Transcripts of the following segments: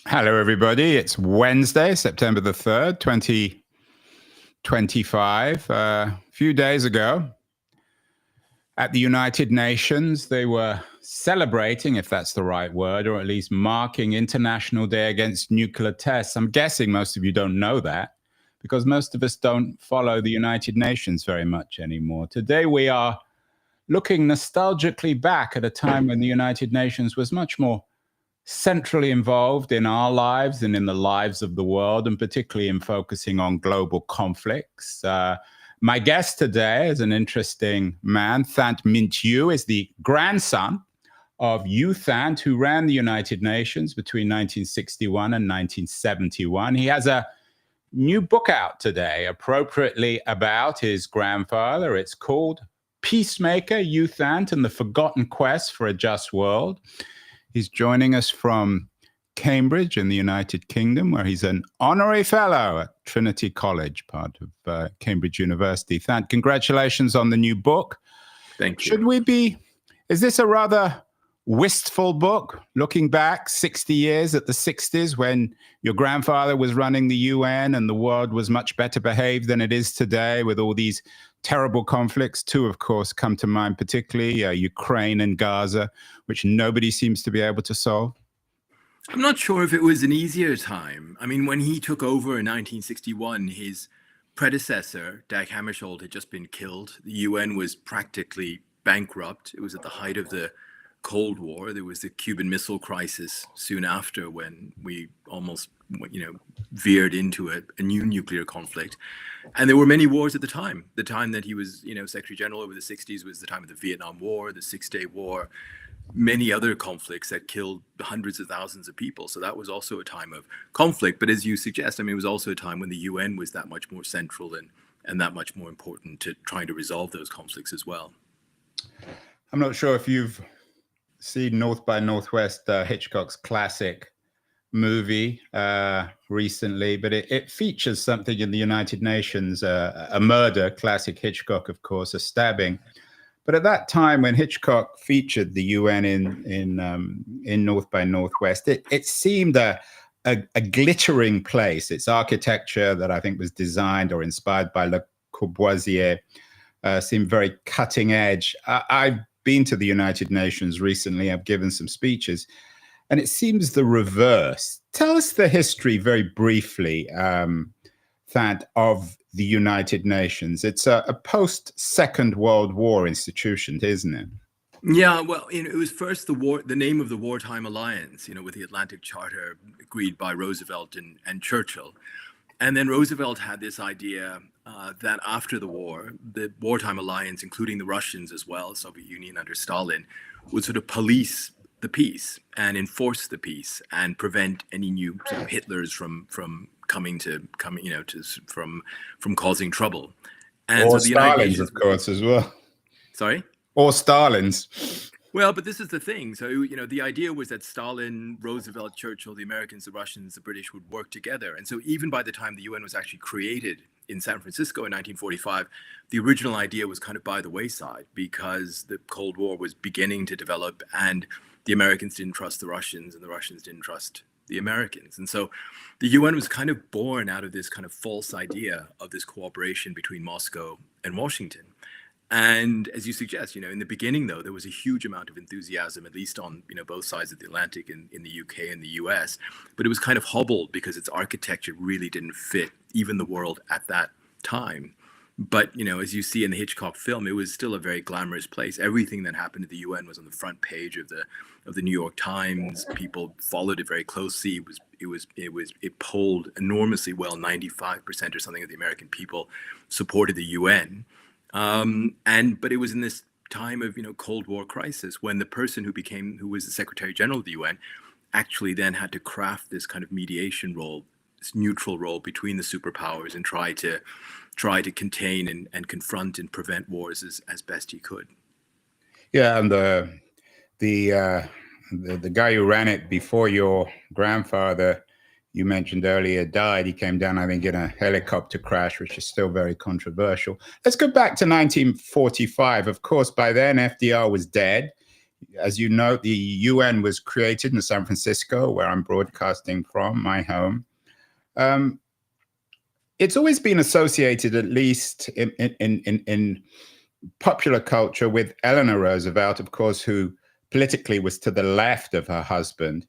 Hello, everybody. It's Wednesday, September the 3rd, 2025. A few days ago at the United Nations, they were celebrating, if that's the right word, or at least marking International Day Against Nuclear Tests. I'm guessing most of you don't know that because most of us don't follow the United Nations very much anymore. Today, we are looking nostalgically back at a time when the United Nations was much more centrally involved in our lives and in the lives of the world, and particularly in focusing on global conflicts. My guest today is an interesting man. Thant Myaint-U is the grandson of U Thant, who ran the United Nations between 1961 and 1971. He has a new book out today, appropriately about his grandfather. It's called Peacemaker, U Thant and the Forgotten Quest for a Just World. He's joining us from Cambridge in the United Kingdom, where he's an honorary fellow at Trinity College, part of Cambridge University. Thant, congratulations on the new book. Thank you. Is this a rather wistful book, looking back 60 years at the 60s when your grandfather was running the UN and the world was much better behaved than it is today with all these terrible conflicts? Two, of course, come to mind, particularly Ukraine and Gaza, which nobody seems to be able to solve. I'm not sure if it was an easier time. I mean, when he took over in 1961, his predecessor, Dag Hammarskjöld, had just been killed. The UN was practically bankrupt. It was at the height of the Cold War. There was the Cuban Missile Crisis soon after, when we almost, veered into a new nuclear conflict. And there were many wars at the time. The time that he was, Secretary General over the 60s was the time of the Vietnam War, the Six-Day War, many other conflicts that killed hundreds of thousands of people. So that was also a time of conflict. But as you suggest, it was also a time when the UN was that much more central and that much more important to trying to resolve those conflicts as well. I'm not sure if you've seen North by Northwest, Hitchcock's classic movie recently, but it features something in the United Nations, a murder, classic Hitchcock, of course, a stabbing. But at that time, when Hitchcock featured the UN in North by Northwest, it seemed a glittering place. Its architecture, that I think was designed or inspired by Le Corbusier, seemed very cutting edge. I've been to the United Nations recently. I've given some speeches, and it seems the reverse. Tell us the history very briefly, Thant, of the United Nations. It's a post-Second World War institution, isn't it? Yeah, well, it was first the name of the Wartime Alliance, with the Atlantic Charter agreed by Roosevelt and Churchill. And then Roosevelt had this idea that after the war, the Wartime Alliance, including the Russians as well, Soviet Union under Stalin, would sort of police the peace and enforce the peace and prevent any new sort of Hitlers from causing trouble. And or so Stalin's, of course, as well. Sorry? Or Stalin's. Well, but this is the thing. So, the idea was that Stalin, Roosevelt, Churchill, the Americans, the Russians, the British would work together. And so even by the time the UN was actually created in San Francisco in 1945, the original idea was kind of by the wayside because the Cold War was beginning to develop and the Americans didn't trust the Russians and the Russians didn't trust the Americans. And so the UN was kind of born out of this kind of false idea of this cooperation between Moscow and Washington. And as you suggest, in the beginning, though, there was a huge amount of enthusiasm, at least on, both sides of the Atlantic in the UK and the US. But it was kind of hobbled because its architecture really didn't fit even the world at that time. But, as you see in the Hitchcock film, it was still a very glamorous place. Everything that happened at the UN was on the front page of the New York Times. People followed it very closely. It polled enormously well. 95% or something of the American people supported the UN. But it was in this time of, Cold War crisis when the person who was the Secretary General of the UN actually then had to craft this kind of mediation role, this neutral role between the superpowers and try to contain and confront and prevent wars as best he could. Yeah, and the guy who ran it before your grandfather, you mentioned earlier, died. He came down, I think, in a helicopter crash, which is still very controversial. Let's go back to 1945. Of course, by then, FDR was dead. As you know, the UN was created in San Francisco, where I'm broadcasting from, my home. It's always been associated, at least in popular culture, with Eleanor Roosevelt, of course, who politically was to the left of her husband.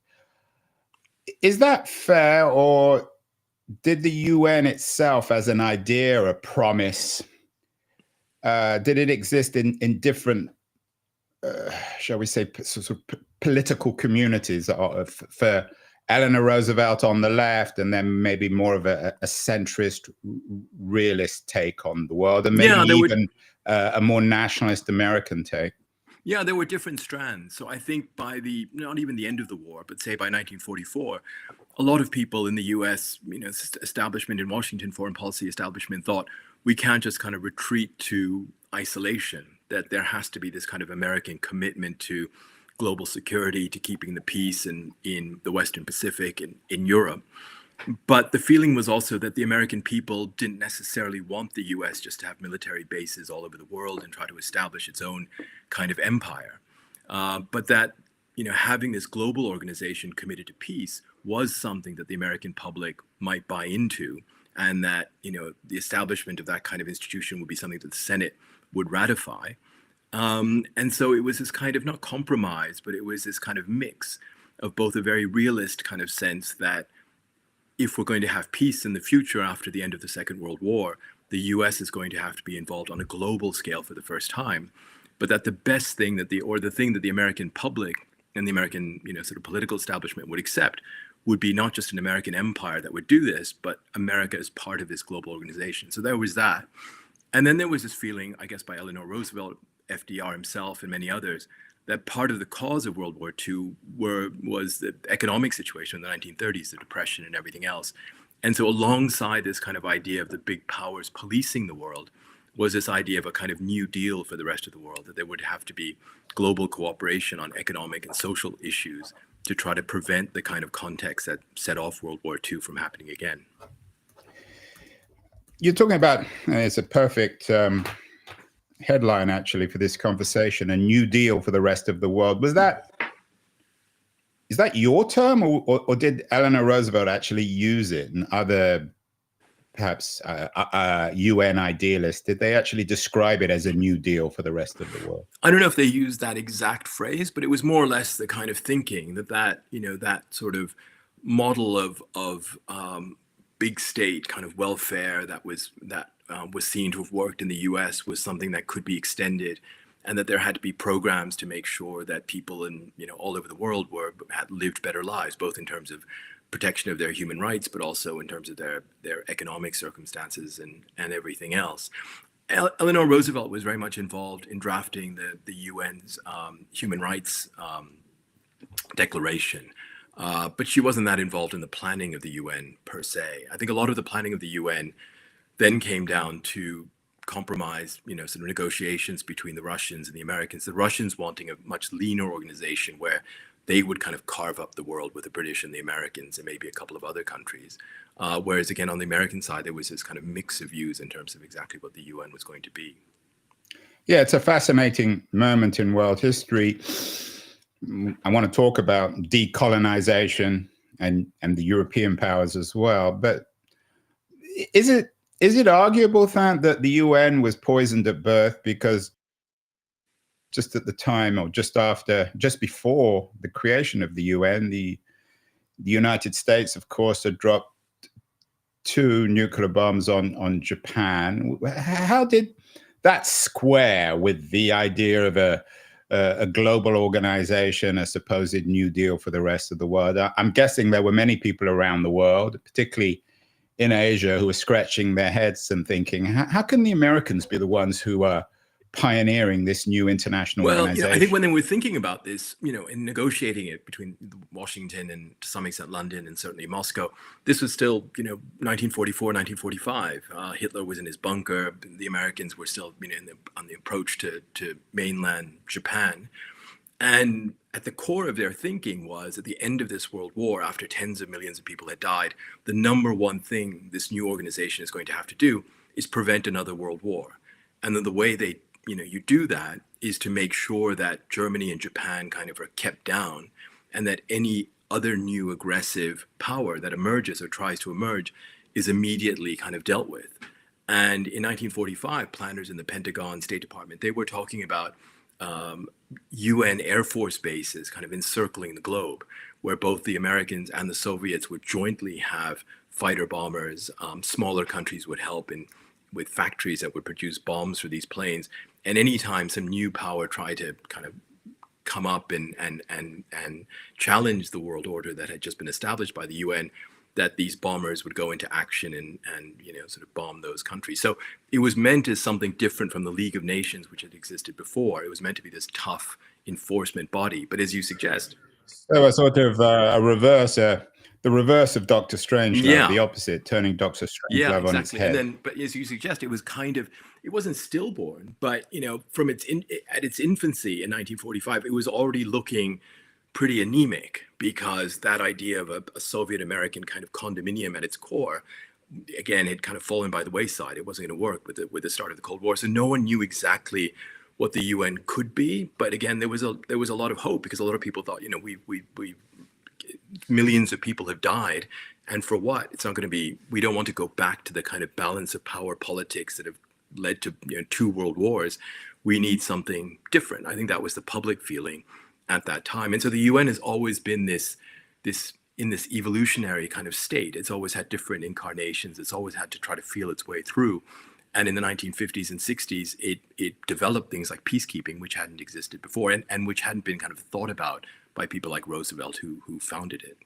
Is that fair, or did the UN itself, as an idea, a promise, did it exist in different, shall we say, sort of political communities for Eleanor Roosevelt on the left, and then maybe more of a centrist, realist take on the world, and maybe even a more nationalist American take? Yeah, there were different strands. So I think by not even the end of the war, but say by 1944, a lot of people in the US, establishment in Washington, foreign policy establishment, thought we can't just kind of retreat to isolation, that there has to be this kind of American commitment to global security, to keeping the peace in the Western Pacific and in Europe. But the feeling was also that the American people didn't necessarily want the US just to have military bases all over the world and try to establish its own kind of empire. But that, having this global organization committed to peace was something that the American public might buy into, and that, the establishment of that kind of institution would be something that the Senate would ratify. And so it was this kind of, not compromise, but it was this kind of mix of both a very realist kind of sense that if we're going to have peace in the future after the end of the Second World War, the US is going to have to be involved on a global scale for the first time. But that the best thing that the thing that the American public and the American, sort of political establishment would accept would be not just an American empire that would do this, but America as part of this global organization. So there was that. And then there was this feeling, I guess, by Eleanor Roosevelt, FDR himself, and many others, that part of the cause of World War II was the economic situation in the 1930s, the Depression and everything else. And so alongside this kind of idea of the big powers policing the world was this idea of a kind of New Deal for the rest of the world, that there would have to be global cooperation on economic and social issues to try to prevent the kind of context that set off World War II from happening again. You're talking about, it's a perfect headline actually for this conversation, a New Deal for the rest of the world. Is that your term, or did Eleanor Roosevelt actually use it, and other perhaps UN idealists, did they actually describe it as a New Deal for the rest of the world? I don't know if they used that exact phrase, but it was more or less the kind of thinking that sort of model of big state kind of welfare that was seen to have worked in the US was something that could be extended, and that there had to be programs to make sure that people in all over the world had lived better lives, both in terms of protection of their human rights, but also in terms of their economic circumstances and everything else. Eleanor Roosevelt was very much involved in drafting the UN's human rights declaration. But she wasn't that involved in the planning of the UN per se. I think a lot of the planning of the UN then came down to compromise, sort of negotiations between the Russians and the Americans. The Russians wanting a much leaner organization where they would kind of carve up the world with the British and the Americans and maybe a couple of other countries. Whereas again, on the American side, there was this kind of mix of views in terms of exactly what the UN was going to be. Yeah, it's a fascinating moment in world history. I want to talk about decolonization and the European powers as well. But is it arguable, Thant, that the UN was poisoned at birth because just at the time, or just before the creation of the UN, the United States, of course, had dropped 2 nuclear bombs on Japan? How did that square with the idea of a global organization, a supposed New Deal for the rest of the world? I'm guessing there were many people around the world, particularly in Asia, who were scratching their heads and thinking, how can the Americans be the ones who are pioneering this new international organization? I think when they were thinking about this, in negotiating it between Washington and to some extent London and certainly Moscow, this was still, 1944, 1945. Hitler was in his bunker. The Americans were still, on the approach to mainland Japan. And at the core of their thinking was, at the end of this world war, after tens of millions of people had died, the number one thing this new organization is going to have to do is prevent another world war. And then the way you do that is to make sure that Germany and Japan kind of are kept down, and that any other new aggressive power that emerges or tries to emerge is immediately kind of dealt with. And in 1945, planners in the Pentagon, State Department, they were talking about UN Air Force bases kind of encircling the globe, where both the Americans and the Soviets would jointly have fighter bombers. Smaller countries would help with factories that would produce bombs for these planes. And anytime some new power tried to kind of come up and challenge the world order that had just been established by the UN, that these bombers would go into action and sort of bomb those countries. So it was meant as something different from the League of Nations, which had existed before. It was meant to be this tough enforcement body. But as you suggest, so a sort of a reverse, the reverse of Doctor Strangelove, yeah, the opposite, turning Doctor Strangelove on its head. And then, but as you suggest, it was kind of, it wasn't stillborn, but from at its infancy in 1945, it was already looking pretty anemic, because that idea of a Soviet American kind of condominium at its core, again, had kind of fallen by the wayside. It wasn't going to work with the start of the Cold War. So no one knew exactly what the UN could be. But again, there was a lot of hope, because a lot of people thought, we millions of people have died, and for what? It's not going to be. We don't want to go back to the kind of balance of power politics that have led to 2 world wars. We need something different. I think that was the public feeling at that time. And so the UN has always been this in this evolutionary kind of state. It's always had different incarnations. It's always had to try to feel its way through. And in the 1950s and 60s, it developed things like peacekeeping, which hadn't existed before, and which hadn't been kind of thought about by people like Roosevelt, who founded it.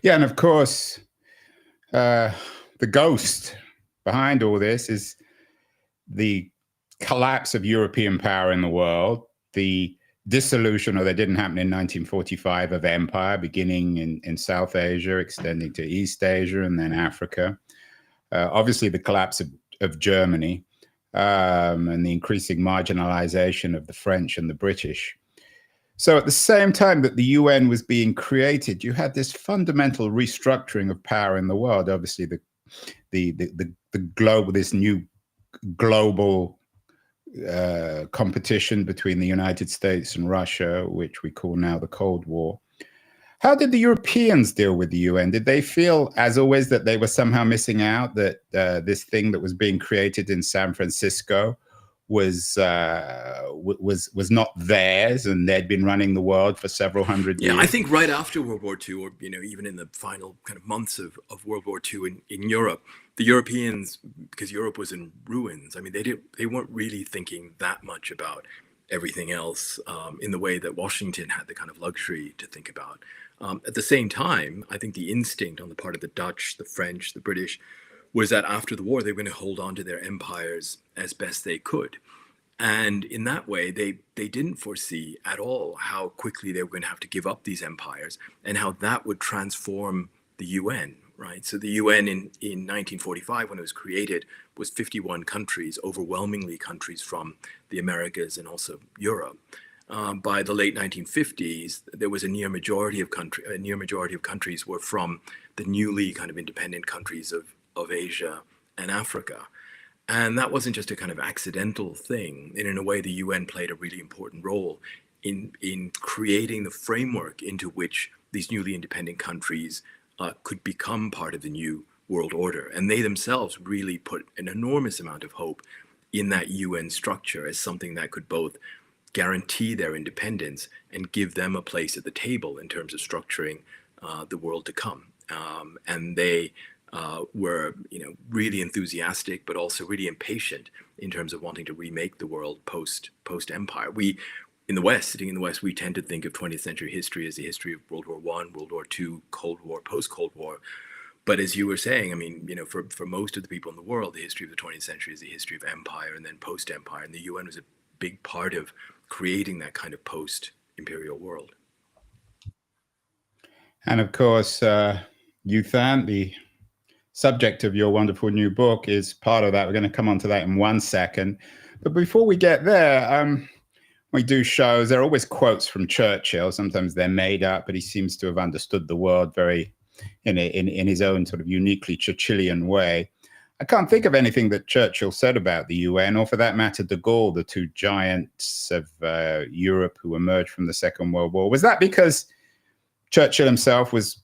Yeah, and of course, the ghost behind all this is the collapse of European power in the world, the dissolution, or that didn't happen in 1945, of empire, beginning in South Asia, extending to East Asia, and then Africa. Obviously, the collapse of Germany, and the increasing marginalization of the French and the British. So at the same time that the UN was being created, you had this fundamental restructuring of power in the world. Obviously, the global, this new global competition between the United States and Russia, which we call now the Cold War. How did the Europeans deal with the UN? Did they feel, as always, that they were somehow missing out, that this thing that was being created in San Francisco was not theirs, and they'd been running the world for several hundred years? Yeah, I think right after World War II, or even in the final kind of months of World War II in Europe, the Europeans, because Europe was in ruins, I mean, they weren't really thinking that much about everything else in the way that Washington had the kind of luxury to think about. At the same time, I think the instinct on the part of the Dutch, the French, the British, was that after the war, they were going to hold on to their empires as best they could. And in that way, they didn't foresee at all how quickly they were going to have to give up these empires, and how that would transform the UN, right? So the UN in 1945, when it was created, was 51 countries, overwhelmingly countries from the Americas and also Europe. By the late 1950s, there was a near majority of countries were from the newly kind of independent countries of Asia and Africa. And that wasn't just a kind of accidental thing. And in a way, the UN played a really important role in creating the framework into which these newly independent countries could become part of the new world order. And they themselves really put an enormous amount of hope in that UN structure as something that could both guarantee their independence and give them a place at the table in terms of structuring the world to come. And they were, really enthusiastic, but also really impatient in terms of wanting to remake the world post empire. We, in the West, sitting in the West, we tend to think of 20th century history as the history of World War I, World War II, Cold War, post-Cold War. But as you were saying, I mean, for most of the people in the world, the history of the 20th century is the history of empire and then post-empire. And the UN was a big part of creating that kind of post-imperial world. And of course, you, Thant, the subject of your wonderful new book, is part of that. We're going to come on to that in 1 second. But before we get there, we do shows. There are always quotes from Churchill. Sometimes they're made up, but he seems to have understood the world very in his own sort of uniquely Churchillian way. I can't think of anything that Churchill said about the UN, or for that matter, de Gaulle, the two giants of Europe who emerged from the Second World War. Was that because Churchill himself was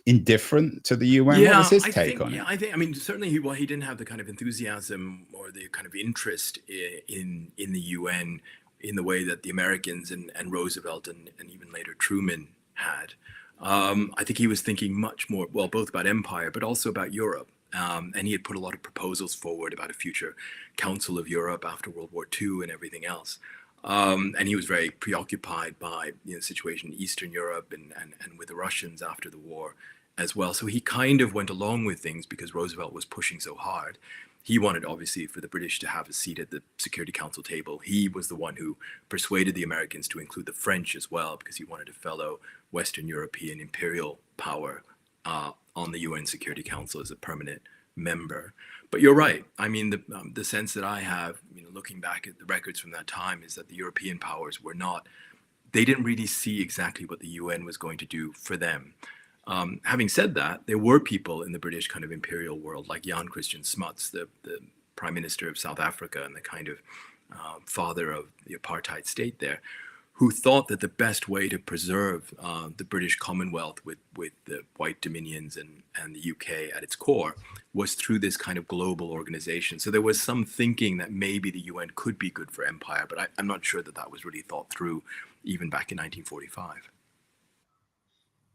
indifferent to the UN? Yeah, what was his take on it? I mean, certainly he didn't have the kind of enthusiasm or the kind of interest in the UN in the way that the Americans and Roosevelt and even later Truman had. I think he was thinking much more, well, both about empire, but also about Europe. And he had put a lot of proposals forward about a future Council of Europe after World War II and everything else. And he was very preoccupied by the situation in Eastern Europe and with the Russians after the war as well. So he kind of went along with things because Roosevelt was pushing so hard. He wanted, obviously, for the British to have a seat at the Security Council table. He was the one who persuaded the Americans to include the French as well, because he wanted a fellow Western European imperial power on the UN Security Council as a permanent member. But you're right. I mean, the sense that I have, looking back at the records from that time, is that the European powers they didn't really see exactly what the UN was going to do for them. Having said that, there were people in the British kind of imperial world, like Jan Christian Smuts, the Prime Minister of South Africa and the kind of father of the apartheid state there, who thought that the best way to preserve the British Commonwealth with the white dominions and the UK at its core was through this kind of global organization. So there was some thinking that maybe the UN could be good for empire, but I'm not sure that was really thought through even back in 1945.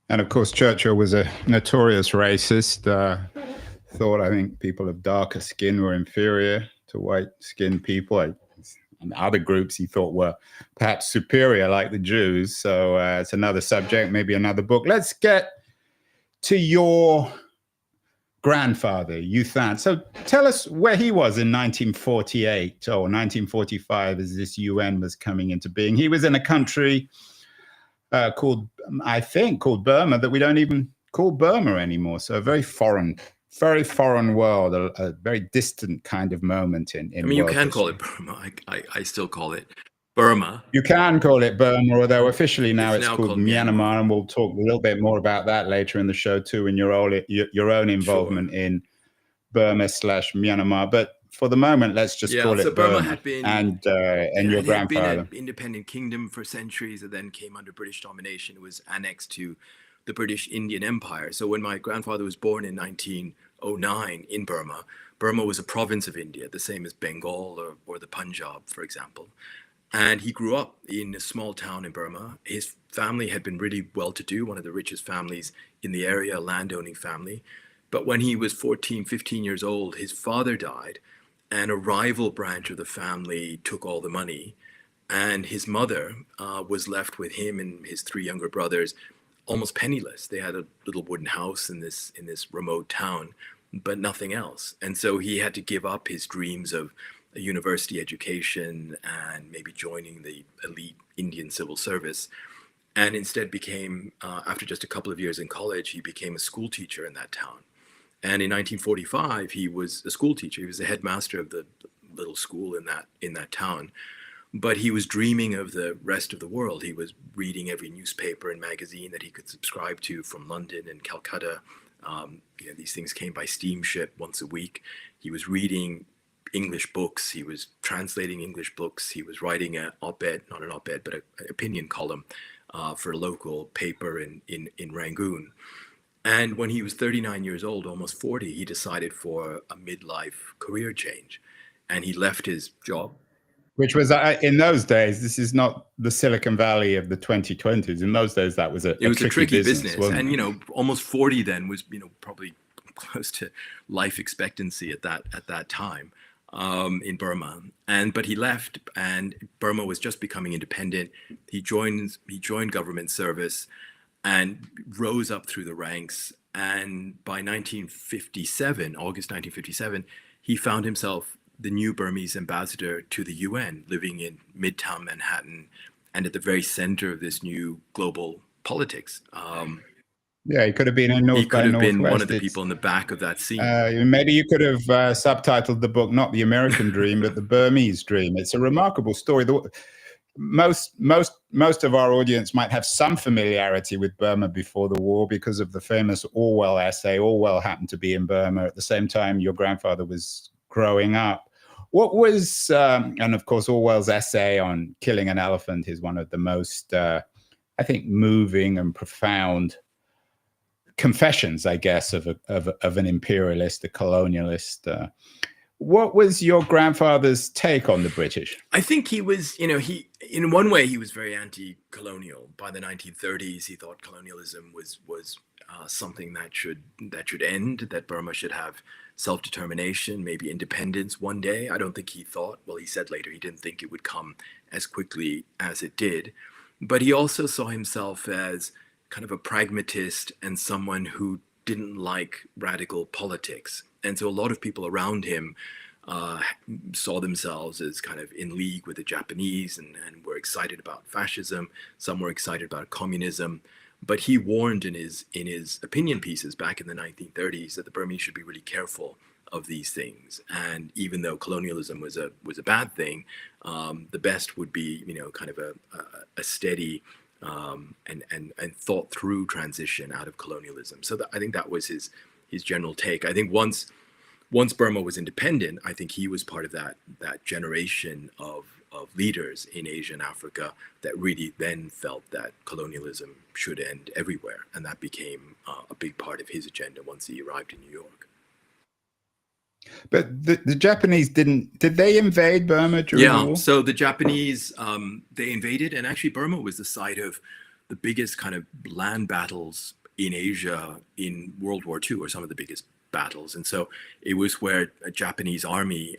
And of course, Churchill was a notorious racist. Thought, I think, people of darker skin were inferior to white-skinned people. And other groups he thought were perhaps superior, like the Jews. So it's another subject, maybe another book. Let's get to your grandfather, Thant. So tell us where he was in 1948 or 1945 as this UN was coming into being. He was in a country called Burma, that we don't even call Burma anymore. So a very foreign world, a very distant kind of moment in I mean, you can history. call it Burma. I still call it Burma. You can call it Burma, although officially now it's called Myanmar, and we'll talk a little bit more about that later in the show too, in your own involvement in Burma/Myanmar. But for the moment, let's just call it Burma. Had been, and your grandfather. It had been an independent kingdom for centuries, and then came under British domination. It was annexed to the British Indian Empire. So when my grandfather was born in 1909 in Burma, Burma was a province of India, the same as Bengal or the Punjab, for example. And he grew up in a small town in Burma. His family had been really well-to-do, one of the richest families in the area, a landowning family. But when he was 14, 15 years old, his father died, and a rival branch of the family took all the money. And his mother was left with him and his three younger brothers almost penniless. They had a little wooden house in this remote town, but nothing else. And so he had to give up his dreams of a university education and maybe joining the elite Indian civil service, and instead became, after just a couple of years in college, he became a school teacher in that town. And in 1945, he was a school teacher. He was the headmaster of the little school in that town. But he was dreaming of the rest of the world. He was reading every newspaper and magazine that he could subscribe to from London and Calcutta. These things came by steamship once a week. He was reading English books. He was translating English books. He was writing an op-ed, not an op-ed, but an opinion column for a local paper in Rangoon. And when he was 39 years old, almost 40, he decided for a midlife career change. And he left his job. Which was, in those days, this is not the Silicon Valley of the 2020s. In those days, that was a tricky business. And, almost 40 then was, probably close to life expectancy at that time in Burma. But he left, and Burma was just becoming independent. He joined government service and rose up through the ranks. And by 1957, August 1957, he found himself the new Burmese ambassador to the UN, living in Midtown Manhattan and at the very center of this new global politics. He could have been in North. He could have been one of the people in the back of that scene. Maybe you could have subtitled the book not The American Dream, but The Burmese Dream. It's a remarkable story. most of our audience might have some familiarity with Burma before the war because of the famous Orwell essay. Orwell happened to be in Burma at the same time your grandfather was growing up. What was, and of course, Orwell's essay on killing an elephant is one of the most, I think, moving and profound confessions, I guess, of an imperialist, a colonialist. What was your grandfather's take on the British? I think he was, he in one way he was very anti-colonial. By the 1930s, he thought colonialism was something that should end, that Burma should have self-determination, maybe independence one day. I don't think he thought, well, he said later he didn't think it would come as quickly as it did. But he also saw himself as kind of a pragmatist and someone who didn't like radical politics. And so a lot of people around him saw themselves as kind of in league with the Japanese and were excited about fascism. Some were excited about communism. But he warned in his opinion pieces back in the 1930s that the Burmese should be really careful of these things. And even though colonialism was a bad thing, the best would be, kind of a steady and thought through transition out of colonialism. So I think that was his general take. I think once Burma was independent, I think he was part of that generation of leaders in Asia and Africa that really then felt that colonialism should end everywhere. And that became a big part of his agenda once he arrived in New York. But the Japanese did they invade Burma during the war? So the Japanese, they invaded, and actually Burma was the site of the biggest kind of land battles in Asia in World War II, or some of the biggest battles. And so it was where a Japanese army,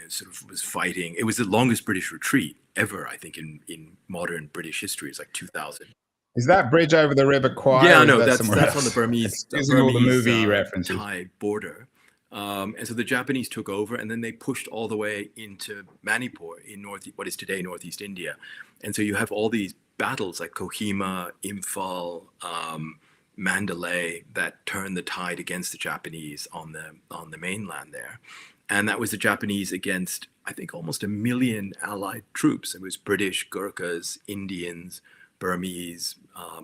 sort of was fighting. It was the longest British retreat ever, I think, in modern British history. It's like 2,000. Is that bridge over the River Kwai? Yeah, no, that's on the Burmese, all the movie references. Thai border. And so the Japanese took over, and then they pushed all the way into Manipur in what is today Northeast India. And so you have all these battles like Kohima, Imphal, Mandalay that turned the tide against the Japanese on the mainland there. And that was the Japanese against, I think, almost 1 million allied troops. It was British, Gurkhas, Indians, Burmese,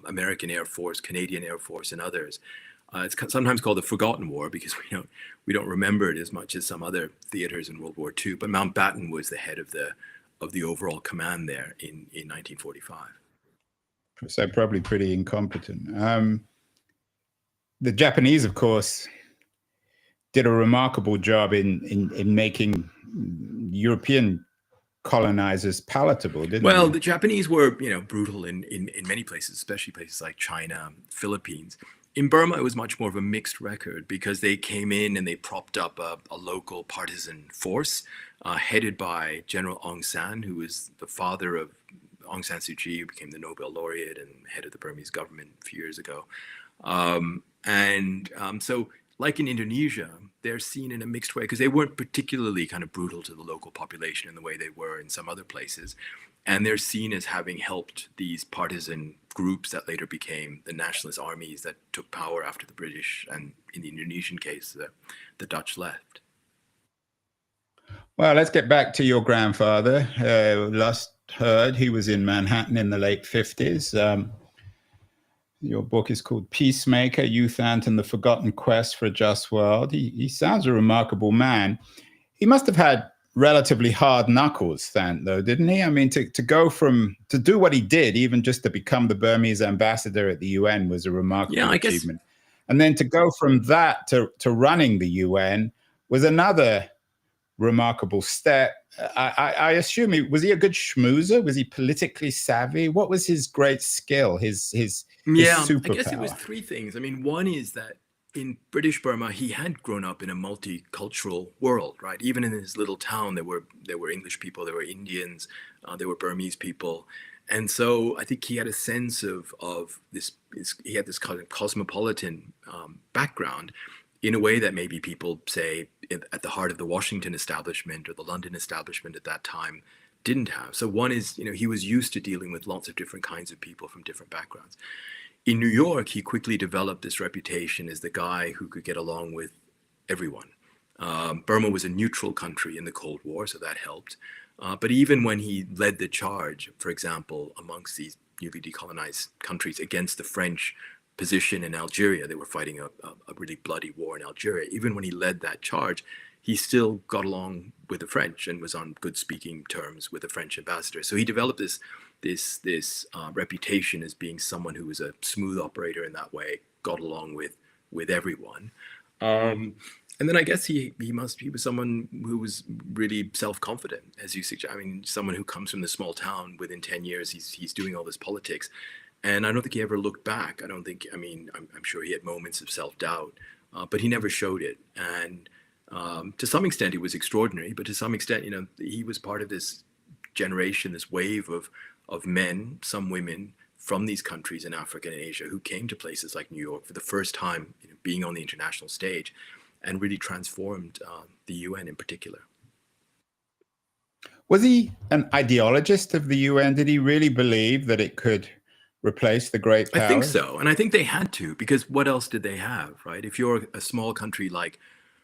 American Air Force, Canadian Air Force, and others. It's sometimes called the Forgotten War because we don't remember it as much as some other theaters in World War II. But Mountbatten was the head of the overall command there in 1945. So probably pretty incompetent. The Japanese, of course, did a remarkable job in making European colonizers palatable, didn't they? Well, the Japanese were, brutal in many places, especially places like China, Philippines. In Burma, it was much more of a mixed record because they came in and they propped up a local partisan force headed by General Aung San, who was the father of Aung San Suu Kyi, who became the Nobel laureate and head of the Burmese government a few years ago. So like in Indonesia, they're seen in a mixed way because they weren't particularly kind of brutal to the local population in the way they were in some other places. And they're seen as having helped these partisan groups that later became the nationalist armies that took power after the British, and in the Indonesian case, the Dutch left. Well, let's get back to your grandfather. Last heard he was in Manhattan in the late 50s. Your book is called Peacemaker, You, Thant, and the Forgotten Quest for a Just World. He sounds a remarkable man. He must have had relatively hard knuckles, Thant, though, didn't he? I mean, to do what he did, even just to become the Burmese ambassador at the UN was a remarkable achievement. And then to go from that to running the UN was another remarkable step. I assume was he a good schmoozer? Was he politically savvy? What was his great skill, his superpower? I guess it was three things. I mean, one is that in British Burma, he had grown up in a multicultural world, right? Even in his little town, there were English people, there were Indians, there were Burmese people. And so I think he had a sense of this, he had this kind of cosmopolitan background in a way that maybe people say at the heart of the Washington establishment or the London establishment at that time didn't have. So one is, he was used to dealing with lots of different kinds of people from different backgrounds. In New York, he quickly developed this reputation as the guy who could get along with everyone. Burma was a neutral country in the Cold War, so that helped. But even when he led the charge, for example, amongst these newly decolonized countries against the French position in Algeria, they were fighting a really bloody war in Algeria. Even when he led that charge, he still got along with the French and was on good speaking terms with the French ambassador. So he developed this reputation as being someone who was a smooth operator in that way, got along with everyone. And then I guess he was someone who was really self-confident, as you suggest. I mean, someone who comes from the small town. Within 10 years, he's doing all this politics, and I don't think he ever looked back. I don't think. I mean, I'm sure he had moments of self-doubt, but he never showed it. And to some extent, it was extraordinary. But to some extent, you know, he was part of this generation, this wave of men, some women from these countries in Africa and Asia who came to places like New York for the first time, you know, being on the international stage, and really transformed the UN in particular. Was he an ideologist of the UN? Did he really believe that it could replace the great powers? I think so. And I think they had to, because what else did they have, right? If you're a small country like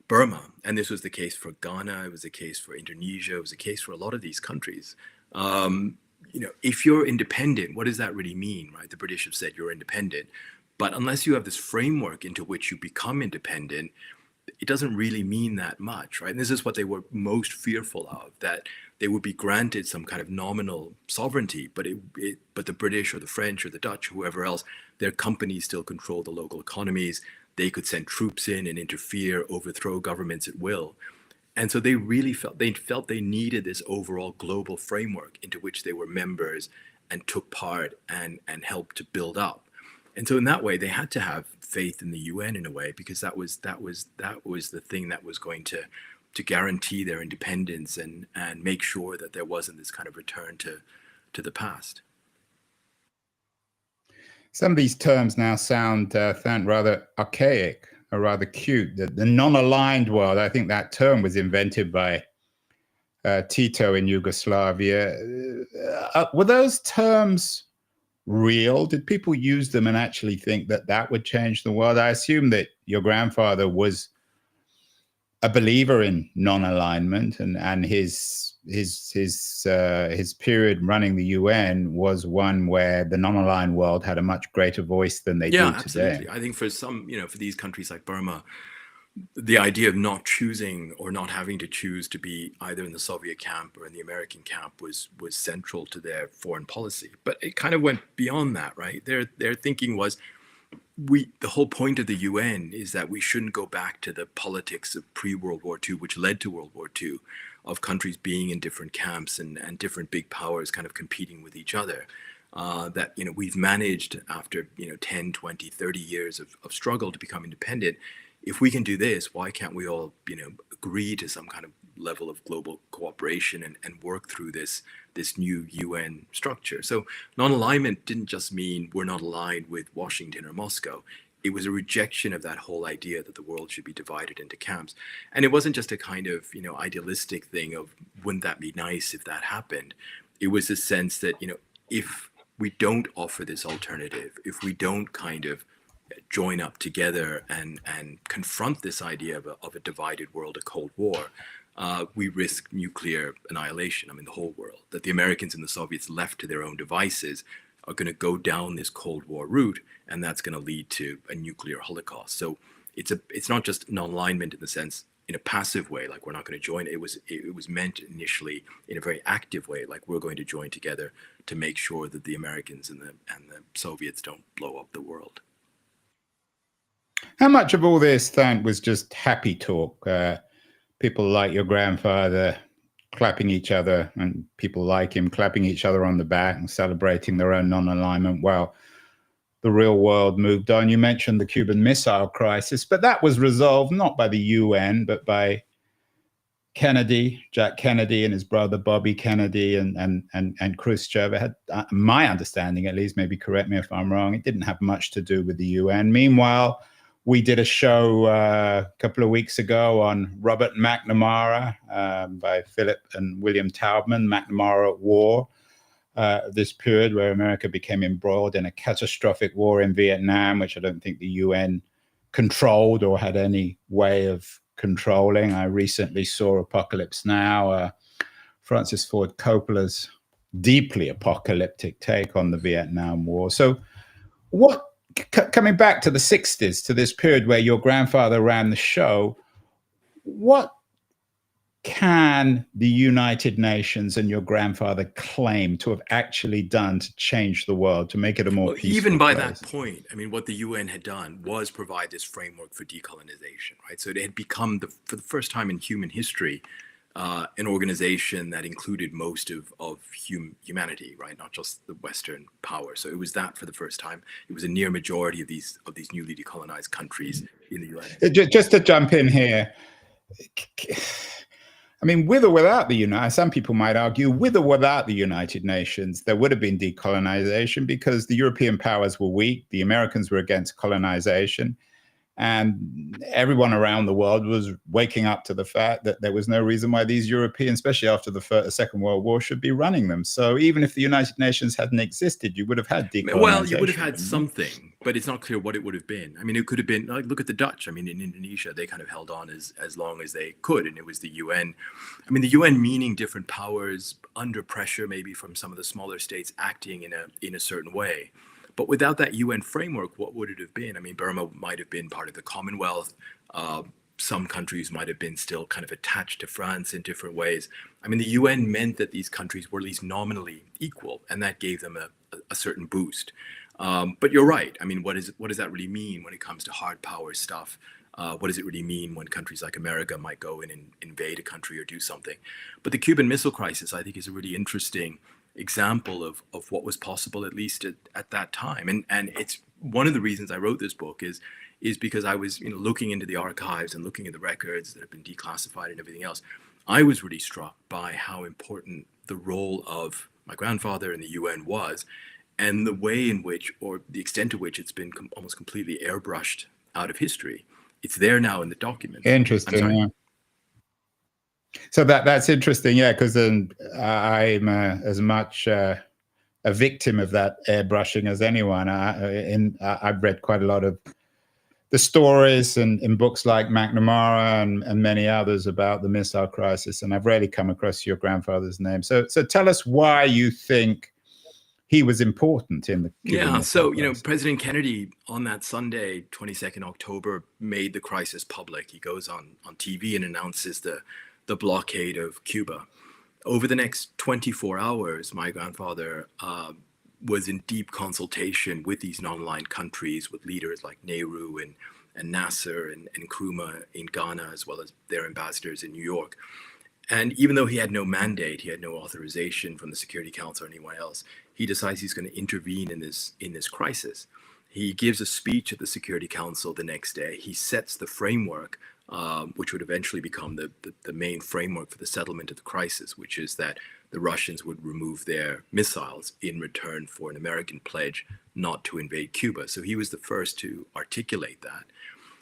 Burma, and this was the case for Ghana, it was the case for Indonesia, it was the case for a lot of these countries. You know, if you're independent, what does that really mean, right? The British have said you're independent. But unless you have this framework into which you become independent, it doesn't really mean that much, right? And this is what they were most fearful of, that they would be granted some kind of nominal sovereignty, but but the British or the French or the Dutch, whoever else, their companies still control the local economies. They could send troops in and interfere, overthrow governments at will. And so they really felt they needed this overall global framework into which they were members and took part and helped to build up. And so in that way, they had to have faith in the UN in a way, because that was the thing that was going to guarantee their independence and make sure that there wasn't this kind of return to the past. Some of these terms now sound, Thant, rather archaic or rather cute. The non-aligned world, I think that term was invented by Tito in Yugoslavia. Were those terms real? Did people use them and actually think that that would change the world? I assume that your grandfather was a believer in non-alignment, and his period running the UN was one where the non-aligned world had a much greater voice than they do today. Absolutely. I think for some, you know, for these countries like Burma, the idea of not choosing or not having to choose to be either in the Soviet camp or in the American camp was central to their foreign policy. But it kind of went beyond that, right? Their thinking was, the whole point of the UN is that we shouldn't go back to the politics of pre-World War II, which led to World War II, of countries being in different camps and different big powers kind of competing with each other. That, you know, we've managed after, you know, 10, 20, 30 years of struggle to become independent. If we can do this, why can't we all, you know, agree to some kind of level of global cooperation and work through this new UN structure? So non-alignment didn't just mean we're not aligned with Washington or Moscow. It was a rejection of that whole idea that the world should be divided into camps. And it wasn't just a kind of, you know, idealistic thing of, wouldn't that be nice if that happened? It was a sense that, you know, if we don't offer this alternative, if we don't kind of join up together and confront this idea of a divided world, a Cold War, we risk nuclear annihilation. I mean, the whole world. That the Americans and the Soviets, left to their own devices, are going to go down this Cold War route, and that's going to lead to a nuclear holocaust. So it's not just non-alignment in the sense, in a passive way, like we're not going to join. It was meant initially in a very active way, like we're going to join together to make sure that the Americans and the Soviets don't blow up the world. How much of all this, Thant, was just happy talk? People like your grandfather clapping each other, and people like him clapping each other on the back and celebrating their own non-alignment while the real world moved on. You mentioned the Cuban Missile Crisis, but that was resolved not by the UN, but by Kennedy, Jack Kennedy and his brother Bobby Kennedy and Khrushchev. It had, my understanding at least, maybe correct me if I'm wrong, it didn't have much to do with the UN. Meanwhile, we did a show a couple of weeks ago on Robert McNamara by Philip and William Taubman, McNamara at War, this period where America became embroiled in a catastrophic war in Vietnam, which I don't think the UN controlled or had any way of controlling. I recently saw Apocalypse Now Francis Ford Coppola's deeply apocalyptic take on the Vietnam War. So what, coming back to the 60s, to this period where your grandfather ran the show, what can the United Nations and your grandfather claim to have actually done to change the world, to make it a more peaceful even by place? that point, I mean, what the UN had done was provide this framework for decolonization, right? So it had become, for the first time in human history, an organization that included most of humanity, right? Not just the Western power. So it was that for the first time. It was a near majority of these newly decolonized countries in the UN. Just to jump in here, I mean, with or without the United, some people might argue, with or without the United Nations, there would have been decolonization because the European powers were weak. The Americans were against colonization. And everyone around the world was waking up to the fact that there was no reason why these Europeans, especially after the Second World War, should be running them. So even if the United Nations hadn't existed, you would have had decolonization. Well, you would have had something, but it's not clear what it would have been. I mean, it could have been, like, look at the Dutch. I mean, in Indonesia, they kind of held on as long as they could, and it was the UN. I mean, the UN meaning different powers under pressure, maybe from some of the smaller states acting in a certain way. But without that UN framework, what would it have been? I mean, Burma might have been part of the Commonwealth. Some countries might have been still kind of attached to France in different ways. I mean, the UN meant that these countries were at least nominally equal, and that gave them a certain boost. But you're right. I mean, what does that really mean when it comes to hard power stuff? What does it really mean when countries like America might go in and invade a country or do something? But the Cuban Missile Crisis, I think, is a really interesting example of what was possible, at least at that time. And it's one of the reasons I wrote this book is because I was looking into the archives and looking at the records that have been declassified and everything else. I was really struck by how important the role of my grandfather in the UN was, and the way in which, or the extent to which, it's been almost completely airbrushed out of history. It's there now in the documents. Interesting. Yeah. So that's interesting, yeah, because I'm as much a victim of that airbrushing as anyone. I've read quite a lot of the stories in books like McNamara and many others about the missile crisis, and I've rarely come across your grandfather's name. So tell us why you think he was important in the Cuban missile crisis. President Kennedy on that Sunday, 22nd October, made the crisis public. He goes on TV and announces the blockade of Cuba. Over the next 24 hours, my grandfather was in deep consultation with these non-aligned countries, with leaders like Nehru and Nasser and Nkrumah in Ghana, as well as their ambassadors in New York. And even though he had no mandate, he had no authorization from the Security Council or anyone else, he decides he's going to intervene in this crisis. He gives a speech at the Security Council the next day. He sets the framework, which would eventually become the main framework for the settlement of the crisis, which is that the Russians would remove their missiles in return for an American pledge not to invade Cuba. So he was the first to articulate that.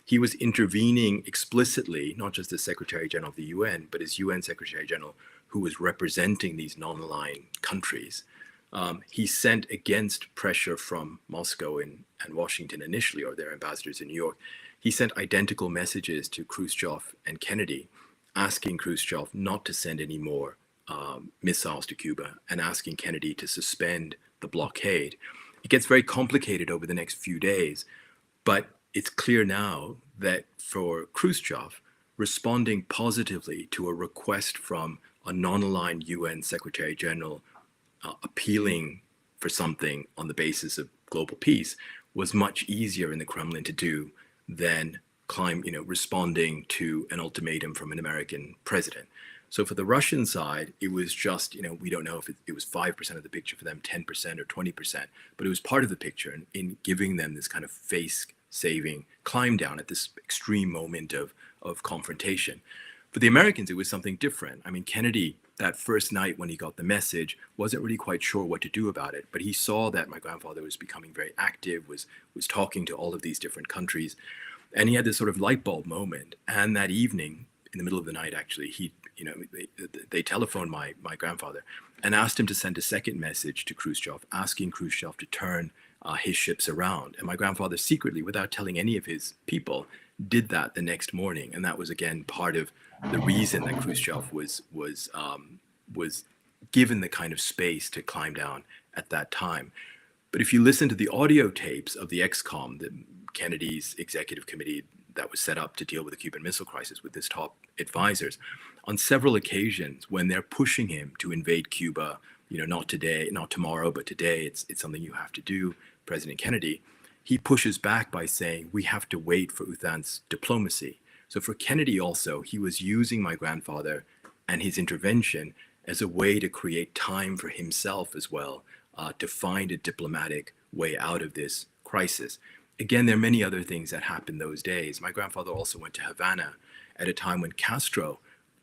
He was intervening explicitly, not just as Secretary General of the UN, but as UN Secretary General, who was representing these non-aligned countries. He sent, against pressure from Moscow and Washington initially, or their ambassadors in New York, he sent identical messages to Khrushchev and Kennedy, asking Khrushchev not to send any more missiles to Cuba and asking Kennedy to suspend the blockade. It gets very complicated over the next few days, but it's clear now that for Khrushchev, responding positively to a request from a non-aligned UN Secretary General appealing for something on the basis of global peace was much easier in the Kremlin to do than responding to an ultimatum from an American president. So for the Russian side, it was just, we don't know if it was 5% of the picture for them, 10% or 20%, but it was part of the picture in giving them this kind of face-saving climb down at this extreme moment of confrontation. For the Americans, it was something different. I mean, Kennedy, that first night when he got the message, wasn't really quite sure what to do about it, but he saw that my grandfather was becoming very active, was talking to all of these different countries, and he had this sort of light bulb moment. And that evening, in the middle of the night, actually, they telephoned my grandfather and asked him to send a second message to Khrushchev, asking Khrushchev to turn his ships around. And my grandfather secretly, without telling any of his people, did that the next morning. And that was, again, part of the reason that Khrushchev was was given the kind of space to climb down at that time. But if you listen to the audio tapes of the ExComm, the Kennedy's executive committee that was set up to deal with the Cuban Missile Crisis with his top advisors, on several occasions when they're pushing him to invade Cuba, not today, not tomorrow, but today, it's something you have to do, President Kennedy, he pushes back by saying, we have to wait for U Thant's diplomacy. So for Kennedy also, he was using my grandfather and his intervention as a way to create time for himself as well, to find a diplomatic way out of this crisis. Again, there are many other things that happened those days. My grandfather also went to Havana at a time when Castro